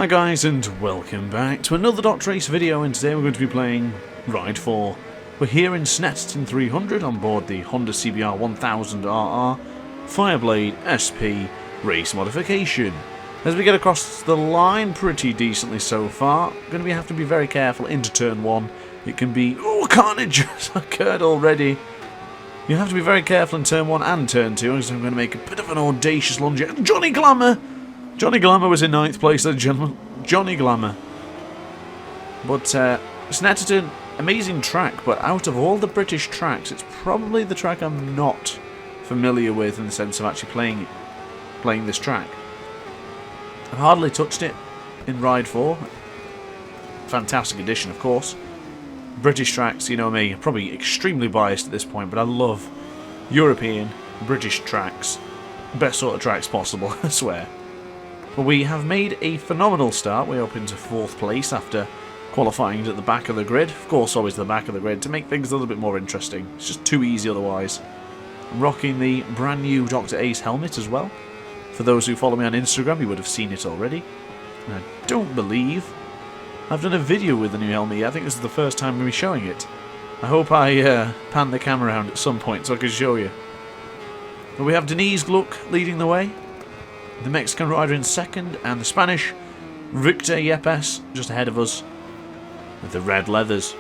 Hi guys, and welcome back to another DrAce video, and today we're going to be playing Ride 4. We're here in Snetterton 300 on board the Honda CBR1000RR FIREBLADE SP race modification. As we get across the line pretty decently so far, going to have to be very careful into turn 1. It can be, oh, carnage has occurred already. You have to be very careful in turn 1 and turn 2, because I'm going to make a bit of an audacious lunge here. Johnny Glamour! Johnny Glamour was in 9th place, ladies and gentlemen. Johnny Glamour. But Snetterton, amazing track, but out of all the British tracks, it's probably the track I'm not familiar with in the sense of actually playing this track. I've hardly touched it in Ride 4. Fantastic addition, of course. British tracks, you know me, I'm probably extremely biased at this point, but I love European, British tracks. Best sort of tracks possible, I swear. But we have made a phenomenal start. We're up into 4th place after qualifying at the back of the grid. Of course, always the back of the grid to make things a little bit more interesting. It's just too easy otherwise. I'm rocking the brand new DrAce helmet as well. For those who follow me on Instagram, you would have seen it already. And I don't believe I've done a video with the new helmet yet. I think this is the first time we'll be showing it. I hope I pan the camera around at some point so I can show you. But we have Denise Gluck leading the way. The Mexican rider in 2nd, and the Spanish Victor Yepes just ahead of us with the red leathers.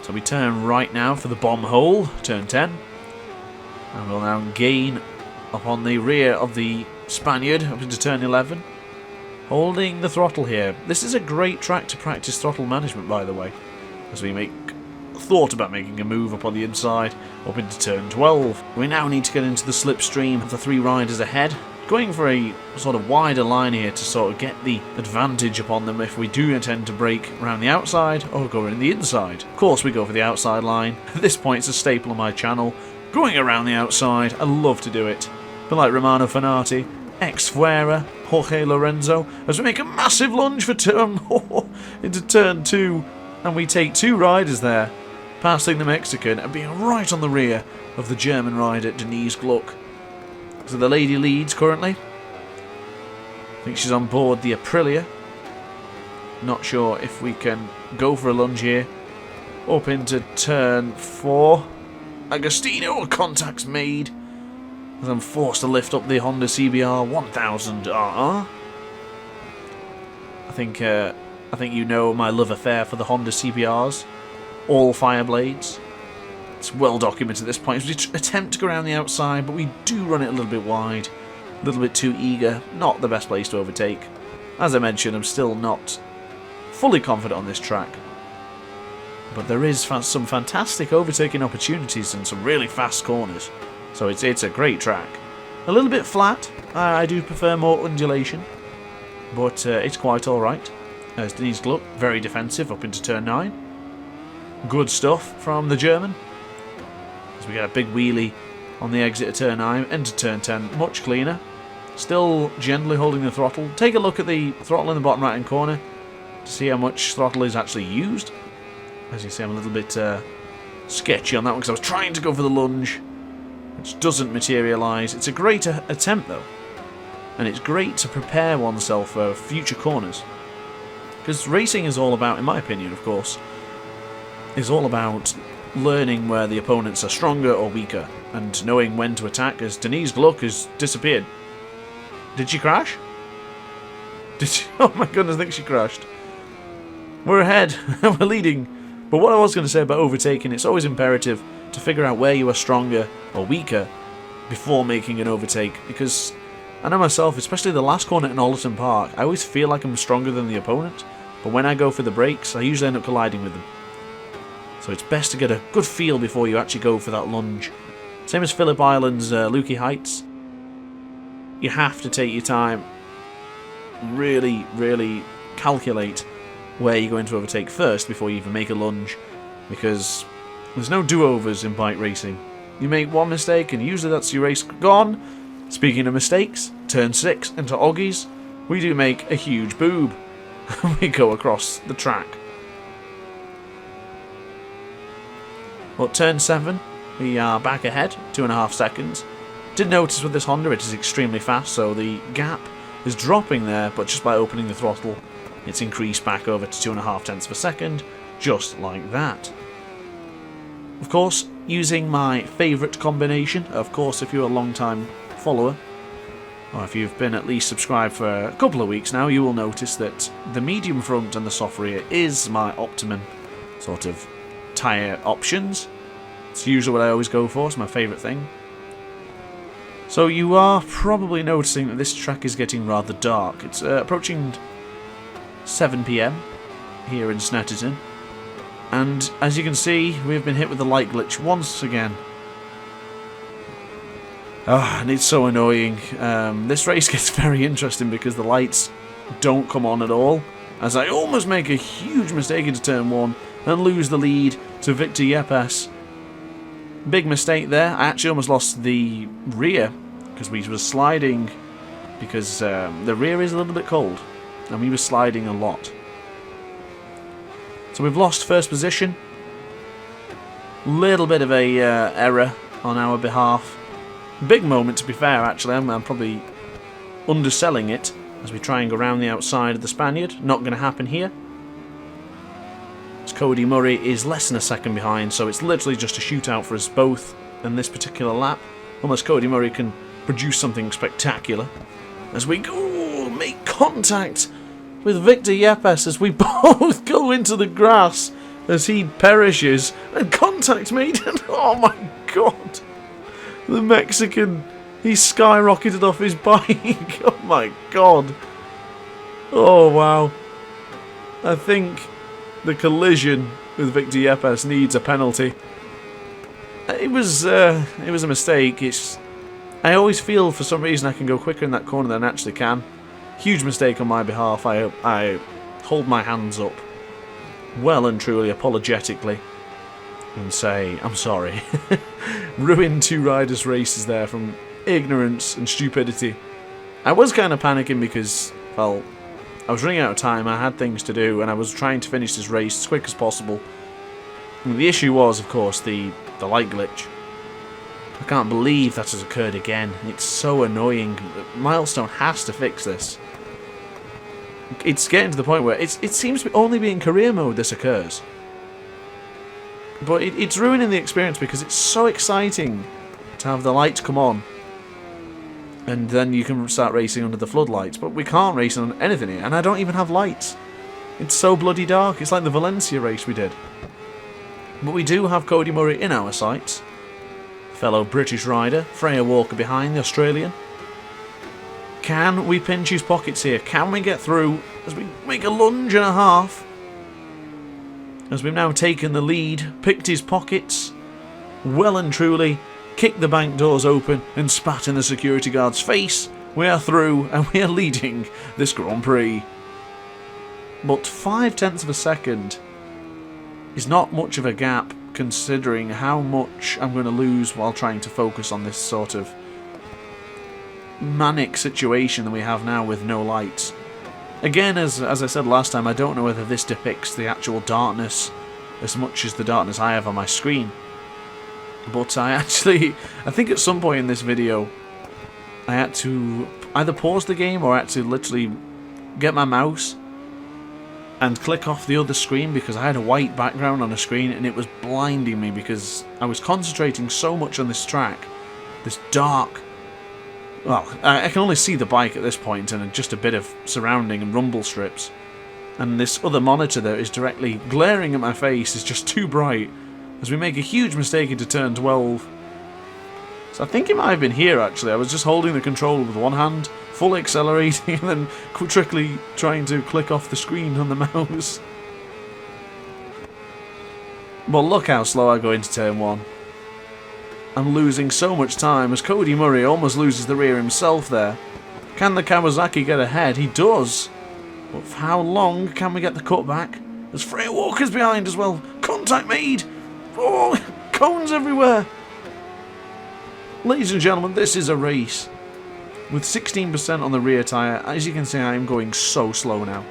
So we turn right now for the bomb hole, turn 10, and we'll now gain upon the rear of the Spaniard up into turn 11, holding the throttle here. This is a great track to practice throttle management, by the way, as we thought about making a move up on the inside up into turn 12. We now need to get into the slipstream of the 3 riders ahead. Going for a sort of wider line here to sort of get the advantage upon them if we do intend to brake around the outside or go in the inside. Of course we go for the outside line. At this point it's a staple of my channel. Going around the outside, I love to do it. But like Romano Fanati, ex-Fuera, Jorge Lorenzo, as we make a massive lunge for into turn 2. And we take 2 riders there, passing the Mexican and being right on the rear of the German rider Denise Gluck. So the lady leads currently. I think she's on board the Aprilia. Not sure if we can go for a lunge here. Up into turn 4. Agostino, contact's made. As I'm forced to lift up the Honda CBR1000RR. I think you know my love affair for the Honda CBRs. All Fireblades. It's well documented at this point. We attempt to go around the outside, but we do run it a little bit wide. A little bit too eager. Not the best place to overtake. As I mentioned, I'm still not fully confident on this track. But there is some fantastic overtaking opportunities and some really fast corners. So it's a great track. A little bit flat. I do prefer more undulation. But it's quite alright. As Denise Gluck, very defensive up into turn 9. Good stuff from the German. As we get a big wheelie on the exit of turn 9, into turn 10, much cleaner. Still gently holding the throttle. Take a look at the throttle in the bottom right hand corner to see how much throttle is actually used. As you see, I'm a little bit sketchy on that one because I was trying to go for the lunge, which doesn't materialise. It's a great attempt though, and it's great to prepare oneself for future corners. Because racing is all about, in my opinion of course, is all about learning where the opponents are stronger or weaker, and knowing when to attack, as Denise Gluck has disappeared. Did she crash? Oh my goodness, I think she crashed. We're ahead, we're leading. But what I was going to say about overtaking, it's always imperative to figure out where you are stronger or weaker before making an overtake, because I know myself, especially the last corner in Allerton Park, I always feel like I'm stronger than the opponent, but when I go for the brakes, I usually end up colliding with them. So it's best to get a good feel before you actually go for that lunge. Same as Phillip Island's Lukey Heights. You have to take your time. Really, really calculate where you're going to overtake first before you even make a lunge. Because there's no do-overs in bike racing. You make one mistake and usually that's your race gone. Speaking of mistakes, turn 6 into Oggies, we do make a huge boob. We go across the track. But turn 7, we are back ahead, 2.5 seconds. Did notice with this Honda it is extremely fast, so the gap is dropping there, but just by opening the throttle, it's increased back over to 2.5 tenths of a second, just like that. Of course, using my favourite combination, of course, if you're a long-time follower, or if you've been at least subscribed for a couple of weeks now, you will notice that the medium front and the soft rear is my optimum sort of tyre options. It's usually what I always go for, it's my favourite thing. So you are probably noticing that this track is getting rather dark. It's approaching 7 PM here in Snetterton. And as you can see, we've been hit with the light glitch once again. And it's so annoying. This race gets very interesting because the lights don't come on at all, as I almost make a huge mistake into turn 1 and lose the lead to Victor Yepes. Big mistake there. I actually almost lost the rear because we were sliding, because the rear is a little bit cold and we were sliding a lot. So we've lost first position. Little bit of a error on our behalf. Big moment, to be fair, actually. I'm probably underselling it as we try and go around the outside of the Spaniard. Not going to happen here. As Cody Murray is less than a second behind, so it's literally just a shootout for us both in this particular lap. Unless Cody Murray can produce something spectacular. As we go, make contact with Victor Yepes as we both go into the grass as he perishes. And contact made. Oh my god. The Mexican, he skyrocketed off his bike. Oh my god. Oh wow. I think the collision with Victor Yepes needs a penalty. It was a mistake. I always feel for some reason I can go quicker in that corner than I actually can. Huge mistake on my behalf. I hold my hands up well and truly apologetically and say I'm sorry. Ruined two riders' races there from ignorance and stupidity. I was kind of panicking because, well, I was running out of time, I had things to do, and I was trying to finish this race as quick as possible. And the issue was, of course, the light glitch. I can't believe that has occurred again. It's so annoying. Milestone has to fix this. It's getting to the point where it seems to only be in career mode this occurs. But it's ruining the experience because it's so exciting to have the lights come on. And then you can start racing under the floodlights. But we can't race on anything here. And I don't even have lights. It's so bloody dark. It's like the Valencia race we did. But we do have Cody Murray in our sights. Fellow British rider. Freya Walker behind, the Australian. Can we pinch his pockets here? Can we get through as we make a lunge and a half? As we've now taken the lead, picked his pockets, well and truly, kicked the bank doors open and spat in the security guard's face. We are through and we are leading this Grand Prix. But 5 tenths of a second is not much of a gap considering how much I'm going to lose while trying to focus on this sort of manic situation that we have now with no lights. Again, as I said last time, I don't know whether this depicts the actual darkness as much as the darkness I have on my screen. But I think at some point in this video, I had to either pause the game or I had to literally get my mouse and click off the other screen because I had a white background on a screen and it was blinding me because I was concentrating so much on this track, this dark. Well, I can only see the bike at this point and just a bit of surrounding and rumble strips. And this other monitor that is directly glaring at my face is just too bright as we make a huge mistake into turn 12. So I think it might have been here actually. I was just holding the controller with one hand, fully accelerating and then quickly trying to click off the screen on the mouse. But look how slow I go into turn 1. I'm losing so much time as Cody Murray almost loses the rear himself there. Can the Kawasaki get ahead? He does. But for how long can we get the cutback? There's Freya Walker's behind as well. Contact made. Oh, cones everywhere. Ladies and gentlemen, this is a race. With 16% on the rear tyre, as you can see, I am going so slow now.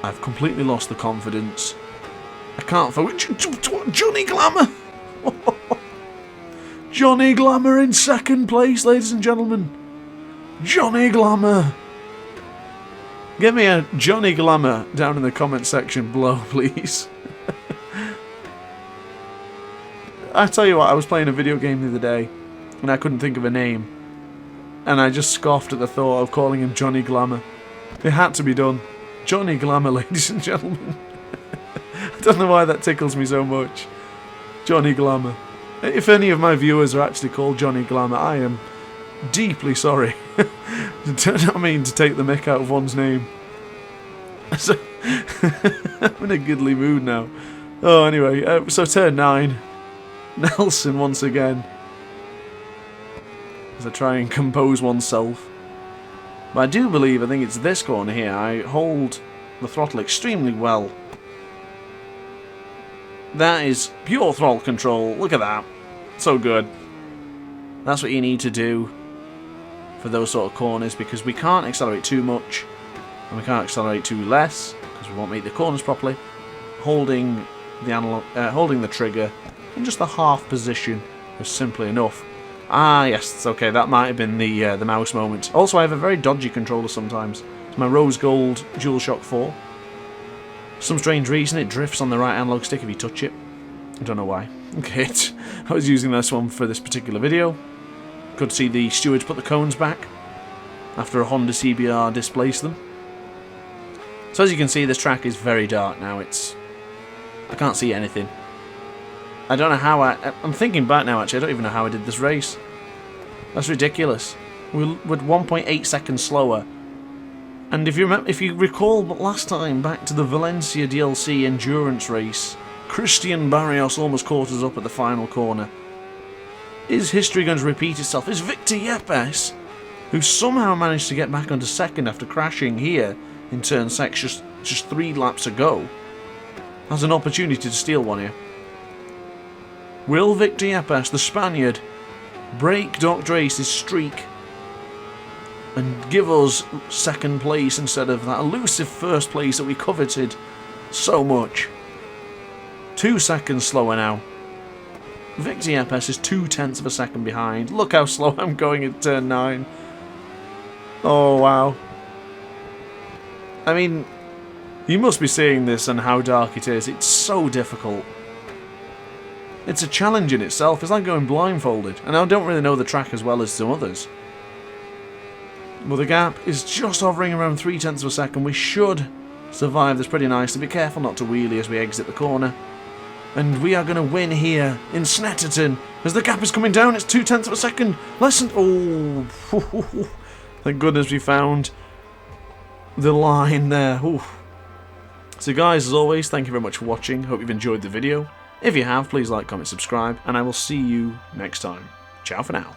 I've completely lost the confidence. I can't focus. Johnny Glamour! Johnny Glamour in second place, ladies and gentlemen. Johnny Glamour. Get me a Johnny Glamour down in the comment section below, please. I tell you what, I was playing a video game the other day, and I couldn't think of a name. And I just scoffed at the thought of calling him Johnny Glamour. It had to be done. Johnny Glamour, ladies and gentlemen. I don't know why that tickles me so much. Johnny Glamour. If any of my viewers are actually called Johnny Glamour, I am deeply sorry. I mean to take the mick out of one's name. So, I'm in a goodly mood now. Oh, anyway, so turn 9. Nelson once again. As I try and compose oneself. But I do believe, I think it's this corner here, I hold the throttle extremely well. That is pure throttle control. Look at that. So good. That's what you need to do for those sort of corners, because we can't accelerate too much and we can't accelerate too less because we won't make the corners properly. Holding the analog, holding the trigger in just the half position is simply enough. Ah, yes, okay, that might have been the mouse moment. Also, I have a very dodgy controller sometimes. It's my Rose Gold DualShock 4. For some strange reason, it drifts on the right analog stick if you touch it. I don't know why. Okay, I was using this one for this particular video. Could see the stewards put the cones back after a Honda CBR displaced them. So as you can see, this track is very dark now. I can't see anything. I don't know how I'm thinking back now, actually. I don't even know how I did this race. That's ridiculous. We're 1.8 seconds slower. And if you recall last time, back to the Valencia DLC endurance race, Christian Barrios almost caught us up at the final corner. Is history going to repeat itself? Is Victor Yepes, who somehow managed to get back onto second after crashing here in turn 6 just 3 laps ago, has an opportunity to steal one here? Will Victor Yepes, the Spaniard, break DrAce's streak and give us second place instead of that elusive first place that we coveted so much? 2 seconds slower now. Victor Yepes is 0.2 of a second behind. Look how slow I'm going at turn 9. Oh, wow. I mean, you must be seeing this and how dark it is. It's so difficult. It's a challenge in itself. It's like going blindfolded. And I don't really know the track as well as some others. Well, the gap is just hovering around 0.3 of a second. We should survive this pretty nicely. Be careful not to wheelie as we exit the corner. And we are going to win here in Snetterton. As the gap is coming down, it's 0.2 of a second. Listen. Oh, thank goodness we found the line there. Ooh. So guys, as always, thank you very much for watching. Hope you've enjoyed the video. If you have, please like, comment, subscribe, and I will see you next time. Ciao for now.